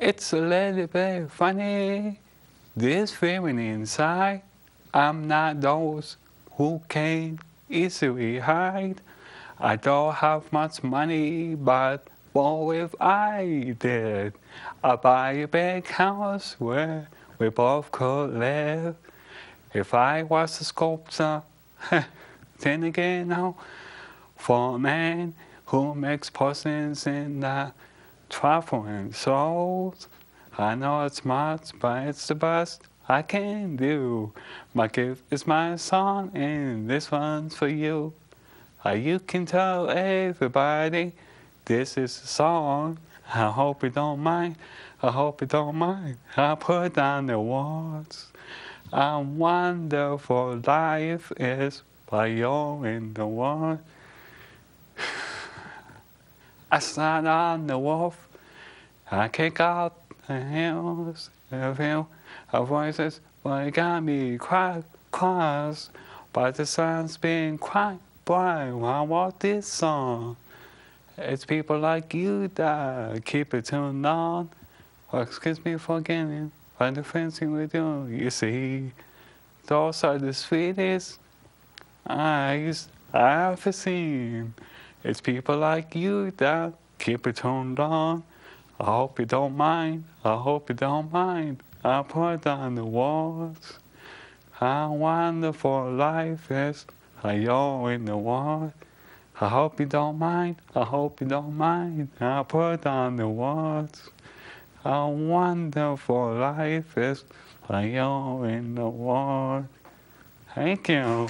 It's a little bit funny, this feeling inside. I'm not those who can easily hide. I don't have much money, but what if I did? I'd buy a big house where we both could live. If I was a sculptor, then again, no. For a man who makes porcelains in the traveling souls, I know it's much, but it's the best I can do. My gift is my song, and this one's for you. You can tell everybody this is a song. I hope you don't mind. I hope you don't mind. I put down the words. A wonderful life is by you in the world. I sat on the roof. I kick out the hills. I feel our voices, but it got me quite cross. But the sun's been quite bright when I wrote this song. It's people like you that keep it tuned on. Well, excuse me for getting, but the fencing we do, you see, those are the sweetest eyes I've ever seen. It's people like you that keep it tuned on. I hope you don't mind. I hope you don't mind. I put on the walls. How wonderful life is. You're in the world. I hope you don't mind. I hope you don't mind. I put on the walls. How wonderful life is. You're in the world. Thank you.